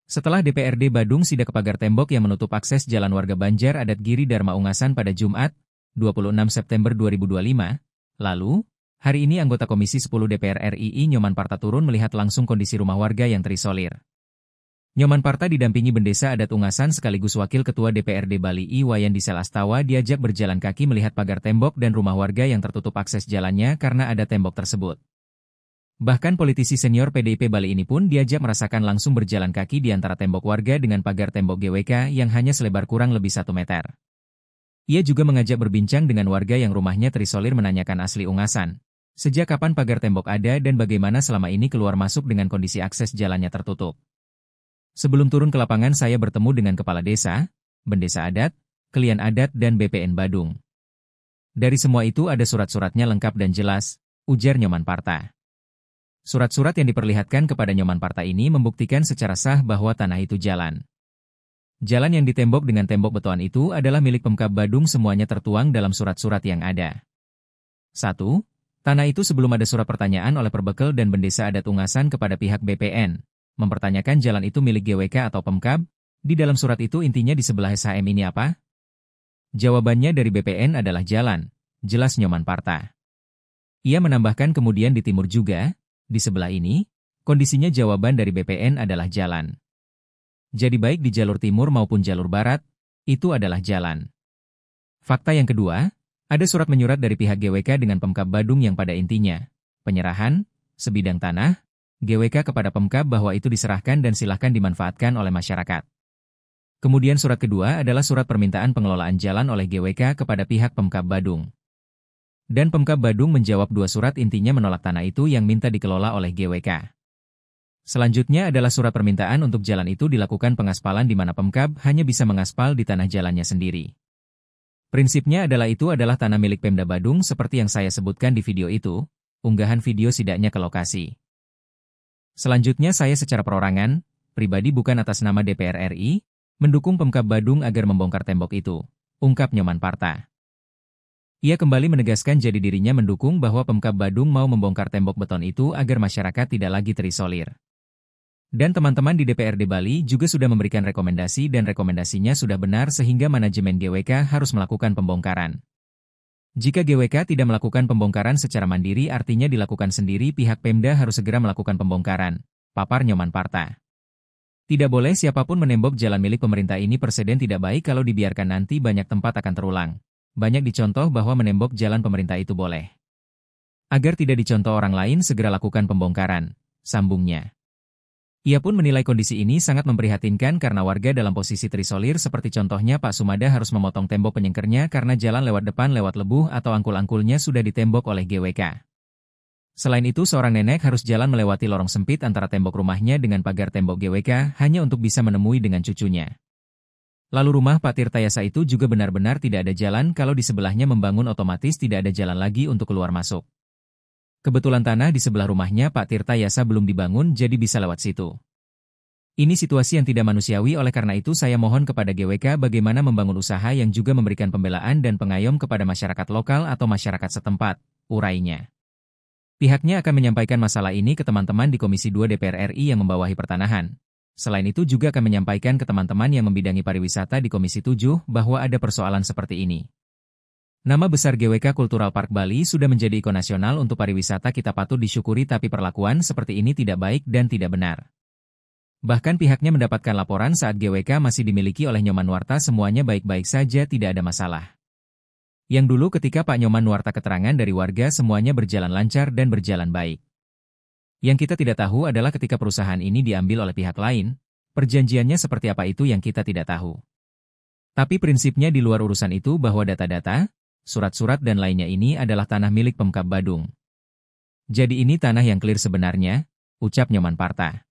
Setelah DPRD Badung sidak ke pagar tembok yang menutup akses jalan warga Banjar Adat Giri Dharma Ungasan pada Jumat, 26 September 2025, lalu, hari ini anggota Komisi 10 DPR RI Nyoman Parta turun melihat langsung kondisi rumah warga yang terisolir. Nyoman Parta didampingi Bendesa Adat Ungasan sekaligus Wakil Ketua DPRD Bali Iwayan Disel Astawa diajak berjalan kaki melihat pagar tembok dan rumah warga yang tertutup akses jalannya karena ada tembok tersebut. Bahkan politisi senior PDIP Bali ini pun diajak merasakan langsung berjalan kaki di antara tembok warga dengan pagar tembok GWK yang hanya selebar kurang lebih 1 meter. Ia juga mengajak berbincang dengan warga yang rumahnya terisolir menanyakan asli Ungasan. Sejak kapan pagar tembok ada dan bagaimana selama ini keluar masuk dengan kondisi akses jalannya tertutup. Sebelum turun ke lapangan saya bertemu dengan Kepala Desa, Bendesa Adat, Kelian Adat dan BPN Badung. Dari semua itu ada surat-suratnya lengkap dan jelas, ujar Nyoman Parta. Surat-surat yang diperlihatkan kepada Nyoman Parta ini membuktikan secara sah bahwa tanah itu jalan. Jalan yang ditembok dengan tembok betoan itu adalah milik Pemkab Badung semuanya tertuang dalam surat-surat yang ada. 1. Tanah itu sebelum ada surat pertanyaan oleh Perbekel dan Bendesa Adat Ungasan kepada pihak BPN, mempertanyakan jalan itu milik GWK atau Pemkab, di dalam surat itu intinya di sebelah SHM ini apa? Jawabannya dari BPN adalah jalan, jelas Nyoman Parta. Ia menambahkan kemudian di timur juga, di sebelah ini, kondisinya jawaban dari BPN adalah jalan. Jadi baik di jalur timur maupun jalur barat, itu adalah jalan. Fakta yang kedua, ada surat menyurat dari pihak GWK dengan Pemkab Badung yang pada intinya, penyerahan, sebidang tanah, GWK kepada Pemkab bahwa itu diserahkan dan silahkan dimanfaatkan oleh masyarakat. Kemudian surat kedua adalah surat permintaan pengelolaan jalan oleh GWK kepada pihak Pemkab Badung. Dan Pemkab Badung menjawab 2 surat intinya menolak tanah itu yang minta dikelola oleh GWK. Selanjutnya adalah surat permintaan untuk jalan itu dilakukan pengaspalan di mana Pemkab hanya bisa mengaspal di tanah jalannya sendiri. Prinsipnya itu adalah tanah milik Pemda Badung seperti yang saya sebutkan di video itu, unggahan video sidaknya ke lokasi. Selanjutnya saya secara perorangan, pribadi bukan atas nama DPR RI, mendukung Pemkab Badung agar membongkar tembok itu, ungkap Nyoman Parta. Ia kembali menegaskan jadi dirinya mendukung bahwa Pemkab Badung mau membongkar tembok beton itu agar masyarakat tidak lagi terisolir. Dan teman-teman di DPRD Bali juga sudah memberikan rekomendasi dan rekomendasinya sudah benar sehingga manajemen GWK harus melakukan pembongkaran. Jika GWK tidak melakukan pembongkaran secara mandiri artinya dilakukan sendiri pihak Pemda harus segera melakukan pembongkaran, papar Nyoman Parta. Tidak boleh siapapun menembok jalan milik pemerintah ini presiden tidak baik kalau dibiarkan nanti banyak tempat akan terulang. Banyak dicontoh bahwa menembok jalan pemerintah itu boleh. Agar tidak dicontoh orang lain segera lakukan pembongkaran, sambungnya. Ia pun menilai kondisi ini sangat memprihatinkan karena warga dalam posisi terisolir seperti contohnya Pak Sumada harus memotong tembok penyingkirnya karena jalan lewat depan lewat lebuh atau angkul-angkulnya sudah ditembok oleh GWK. Selain itu seorang nenek harus jalan melewati lorong sempit antara tembok rumahnya dengan pagar tembok GWK hanya untuk bisa menemui dengan cucunya. Lalu rumah Pak Tirtayasa itu juga benar-benar tidak ada jalan kalau di sebelahnya membangun otomatis tidak ada jalan lagi untuk keluar masuk. Kebetulan tanah di sebelah rumahnya Pak Tirtayasa belum dibangun jadi bisa lewat situ. Ini situasi yang tidak manusiawi oleh karena itu saya mohon kepada GWK bagaimana membangun usaha yang juga memberikan pembelaan dan pengayom kepada masyarakat lokal atau masyarakat setempat, urainya. Pihaknya akan menyampaikan masalah ini ke teman-teman di Komisi 2 DPR RI yang membawahi pertanahan. Selain itu juga akan menyampaikan ke teman-teman yang membidangi pariwisata di Komisi 7 bahwa ada persoalan seperti ini. Nama besar GWK Cultural Park Bali sudah menjadi ikon nasional untuk pariwisata kita patut disyukuri tapi perlakuan seperti ini tidak baik dan tidak benar. Bahkan pihaknya mendapatkan laporan saat GWK masih dimiliki oleh Nyoman Nuarta semuanya baik-baik saja tidak ada masalah. Yang dulu ketika Pak Nyoman Nuarta keterangan dari warga semuanya berjalan lancar dan berjalan baik. Yang kita tidak tahu adalah ketika perusahaan ini diambil oleh pihak lain, perjanjiannya seperti apa itu yang kita tidak tahu. Tapi prinsipnya di luar urusan itu bahwa data-data, surat-surat dan lainnya ini adalah tanah milik Pemkab Badung. Jadi ini tanah yang clear sebenarnya, ucap Nyoman Parta.